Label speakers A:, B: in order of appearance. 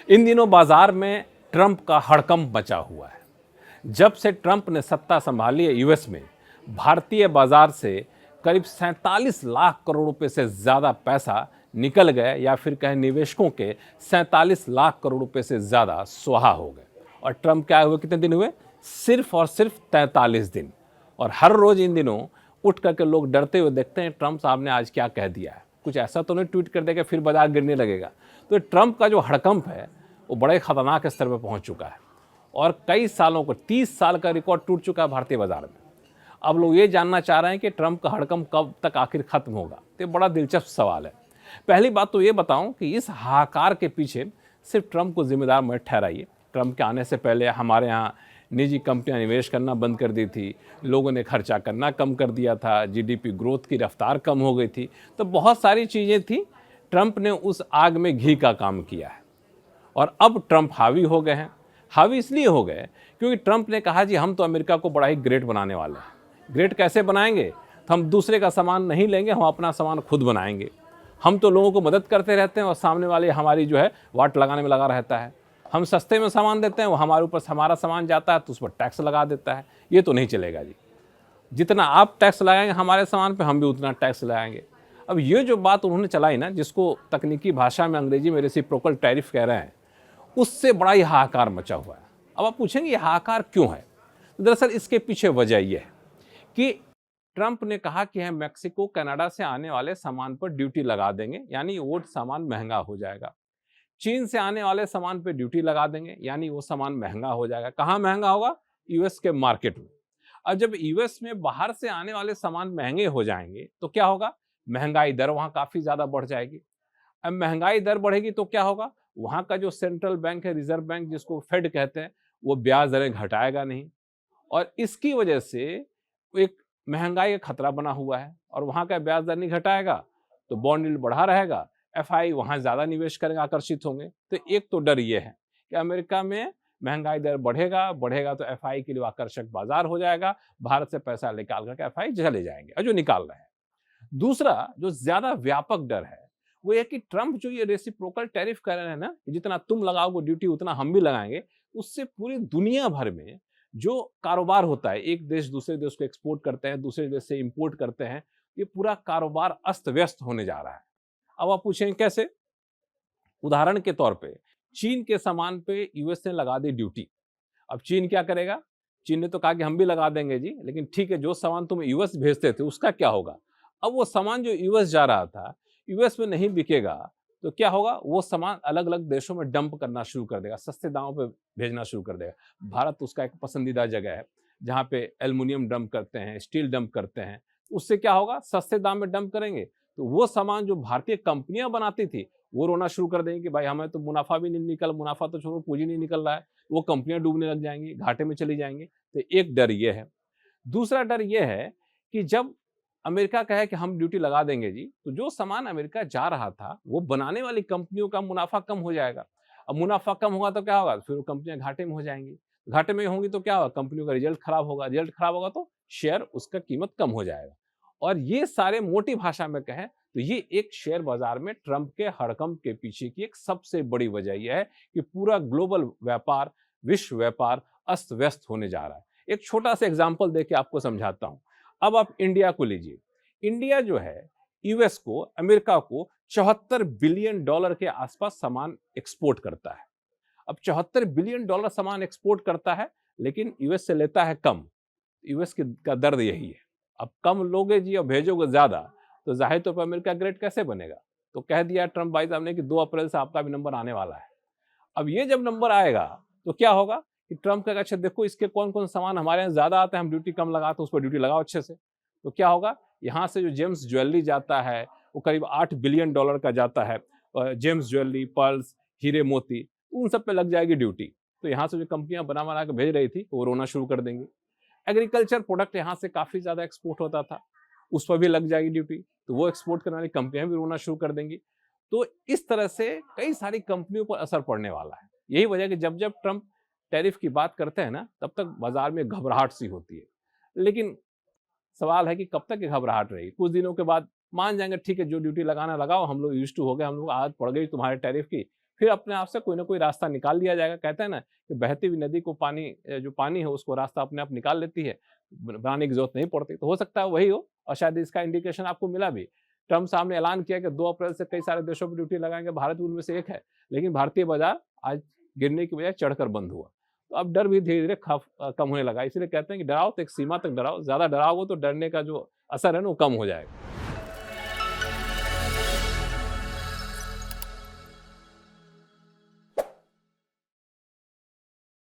A: इन दिनों बाजार में ट्रंप का हड़कंप मचा हुआ है। जब से ट्रंप ने सत्ता संभाली है यूएस में, भारतीय बाजार से करीब 47 लाख करोड़ रुपए से ज़्यादा पैसा निकल गए, या फिर कहें निवेशकों के 47 लाख करोड़ रुपए से ज़्यादा स्वाहा हो गए। और ट्रंप क्या हुए, कितने दिन हुए? सिर्फ और सिर्फ 43 दिन। और हर रोज़ इन दिनों उठ करके लोग डरते हुए देखते हैं ट्रंप साहब ने आज क्या कह दिया है। कुछ ऐसा तो नहीं ट्वीट कर देगा फिर बाजार गिरने लगेगा। तो ट्रंप का जो हड़कंप है वो बड़े खतरनाक स्तर पर पहुंच चुका है और कई सालों को 30 साल का रिकॉर्ड टूट चुका है भारतीय बाजार में। अब लोग ये जानना चाह रहे हैं कि ट्रंप का हड़कंप कब तक आखिर खत्म होगा। तो बड़ा दिलचस्प सवाल है। पहली बात तो ये बताऊं कि इस हाहाकार के पीछे सिर्फ ट्रंप को जिम्मेदार मत ठहराइए। ट्रंप के आने से पहले हमारे यहाँ निजी कंपनियां निवेश करना बंद कर दी थी, लोगों ने खर्चा करना कम कर दिया था, जीडीपी ग्रोथ की रफ्तार कम हो गई थी। तो बहुत सारी चीज़ें थी। ट्रंप ने उस आग में घी का काम किया है और अब ट्रंप हावी हो गए हैं। हावी इसलिए हो गए क्योंकि ट्रंप ने कहा जी हम तो अमेरिका को बड़ा ही ग्रेट बनाने वाले हैं। ग्रेट कैसे बनाएंगे? तो हम दूसरे का सामान नहीं लेंगे, हम अपना सामान खुद बनाएंगे। हम तो लोगों को मदद करते रहते हैं और सामने वाले हमारी जो है वाट लगाने में लगा रहता है। हम सस्ते में सामान देते हैं, वो हमारे ऊपर हमारा सामान जाता है तो उस पर टैक्स लगा देता है। ये तो नहीं चलेगा जी। जितना आप टैक्स लगाएंगे हमारे सामान पे, हम भी उतना टैक्स लगाएंगे। अब ये जो बात उन्होंने चलाई ना, जिसको तकनीकी भाषा में अंग्रेजी में रेसिप्रोकल टैरिफ कह रहे हैं, उससे बड़ा ही हाहाकार मचा हुआ है। अब आप पूछेंगे ये हाहाकार क्यों है? दरअसल इसके पीछे वजह यह है कि ट्रंप ने कहा कि हम मैक्सिको कनाडा से आने वाले सामान पर ड्यूटी लगा देंगे, यानी वो सामान महंगा हो जाएगा। चीन से आने वाले सामान पे ड्यूटी लगा देंगे, यानी वो सामान महंगा हो जाएगा। कहाँ महंगा होगा? यूएस के मार्केट में। अब जब यूएस में बाहर से आने वाले सामान महंगे हो जाएंगे तो क्या होगा? महंगाई दर वहां काफी ज्यादा बढ़ जाएगी। अब महंगाई दर बढ़ेगी तो क्या होगा? वहां का जो सेंट्रल बैंक है, रिजर्व बैंक जिसको फेड कहते हैं, वो ब्याज दरें घटाएगा नहीं। और इसकी वजह से एक महंगाई का खतरा बना हुआ है और वहां का ब्याज दर नहीं घटाएगा तो बॉन्ड यील्ड बढ़ा रहेगा। एफआई वहां ज्यादा निवेश करेंगे, आकर्षित होंगे। तो एक तो डर ये है कि अमेरिका में महंगाई दर बढ़ेगा बढ़ेगा तो एफआई के लिए आकर्षक बाजार हो जाएगा। भारत से पैसा निकाल करके एफआई चले जाएंगे, और जो निकाल रहे हैं। दूसरा जो ज्यादा व्यापक डर है वो ये कि ट्रंप जो ये रेसिप्रोकल टैरिफ कर रहे हैं ना, जितना तुम लगाओगे ड्यूटी उतना हम भी लगाएंगे, उससे पूरी दुनिया भर में जो कारोबार होता है, एक देश दूसरे देश को एक्सपोर्ट करते हैं, दूसरे देश से इंपोर्ट करते हैं, ये पूरा कारोबार अस्त व्यस्त होने जा रहा है। अब आप पूछेंगे कैसे? उदाहरण के तौर पे चीन के सामान पे यूएस ने लगा दी ड्यूटी। अब चीन क्या करेगा? चीन ने तो कहा कि हम भी लगा देंगे जी, लेकिन ठीक है, जो सामान तुम यूएस भेजते थे उसका क्या होगा? अब वो सामान जो यूएस जा रहा था, यूएस में नहीं बिकेगा तो क्या होगा? वो सामान अलग अलग देशों में डंप करना शुरू कर देगा, सस्ते दामों पे भेजना शुरू कर देगा। भारत उसका एक पसंदीदा जगह है जहाँ पे एल्युमिनियम डंप करते हैं, स्टील डंप करते हैं। उससे क्या होगा? सस्ते दाम में डंप करेंगे तो वो सामान जो भारतीय कंपनियां बनाती थी वो रोना शुरू कर देंगे कि भाई हमें तो मुनाफा भी नहीं निकल, मुनाफा तो छोड़ो, पूंजी नहीं निकल रहा है। वो कंपनियां डूबने लग जाएंगी, घाटे में चली जाएंगी। तो एक डर ये है। दूसरा डर ये है कि जब अमेरिका कहे कि हम ड्यूटी लगा देंगे जी, तो जो सामान अमेरिका जा रहा था वो बनाने वाली कंपनियों का मुनाफा कम हो जाएगा। अब मुनाफा कम होगा तो क्या होगा? फिर वो कंपनियां घाटे में हो जाएंगी। घाटे में होंगी तो क्या होगा? कंपनियों का रिजल्ट खराब होगा। रिजल्ट खराब होगा तो शेयर उसका कीमत कम हो जाएगा। और ये सारे मोटी भाषा में कहें तो ये एक शेयर बाजार में ट्रंप के हड़कंप के पीछे की एक सबसे बड़ी वजह यह है कि पूरा ग्लोबल व्यापार, विश्व व्यापार अस्त व्यस्त होने जा रहा है। एक छोटा सा एग्जांपल देके आपको समझाता हूं। अब आप इंडिया को लीजिए। इंडिया जो है यूएस को, अमेरिका को 74 बिलियन डॉलर के आसपास सामान एक्सपोर्ट करता है। अब 74 बिलियन डॉलर सामान एक्सपोर्ट करता है, लेकिन यूएस से लेता है कम। यूएस का दर्द यही है। अब कम लोगे जी और भेजोगे ज्यादा, तो जाहिर तौर पर अमेरिका ग्रेट कैसे बनेगा? तो कह दिया ट्रंप भाई साहब ने कि 2 अप्रैल से आपका भी नंबर आने वाला है। अब ये जब नंबर आएगा तो क्या होगा कि ट्रंप कहेगा अच्छा देखो इसके कौन कौन सामान हमारे यहाँ ज्यादा आते हैं, हम ड्यूटी कम लगाते हैं, उस पर ड्यूटी लगाओ अच्छे से। तो क्या होगा? यहाँ से जो जेम्स ज्वेलरी जाता है वो करीब 8 बिलियन डॉलर का जाता है। जेम्स ज्वेलरी, पर्ल्स, हीरे मोती, उन सब पे लग जाएगी ड्यूटी। तो यहाँ से जो कंपनियां बना बना के भेज रही थी वो रोना शुरू कर देंगी। एग्रीकल्चर प्रोडक्ट यहाँ से काफी ज्यादा एक्सपोर्ट होता था, उस पर भी लग जाएगी ड्यूटी, तो वो एक्सपोर्ट करने वाली कंपनियां भी रोना शुरू कर देंगी। तो इस तरह से कई सारी कंपनियों पर असर पड़ने वाला है। यही वजह है कि जब जब ट्रंप टैरिफ की बात करते हैं ना, तब तक बाजार में घबराहट सी होती है। लेकिन सवाल है कि कब तक ये घबराहट रहेगी? कुछ दिनों के बाद मान जाएंगे ठीक है, जो ड्यूटी लगाना लगाओ, हम लोग यूज्ड टू हो गए, हम लोग आदत पड़ गई तुम्हारे टैरिफ की, फिर अपने आप से कोई ना कोई रास्ता निकाल लिया जाएगा। कहते हैं ना कि बहती हुई नदी को पानी जो पानी है उसको रास्ता अपने आप निकाल लेती है, बनाने की ज़रूरत नहीं पड़ती। तो हो सकता है वही हो और शायद इसका इंडिकेशन आपको मिला भी। ट्रम्प साहब ने ऐलान किया कि 2 अप्रैल से कई सारे देशों पर ड्यूटी लगाएँगे, भारत भी उनमें से एक है। लेकिन भारतीय बाज़ार आज गिरने की बजाय चढ़कर बंद हुआ। तो अब डर भी धीरे-धीरे कम होने लगा। इसलिए कहते हैं कि डराओ तो एक सीमा तक डराओ, ज़्यादा डराओगे तो डरने का जो असर है ना वो कम हो जाएगा।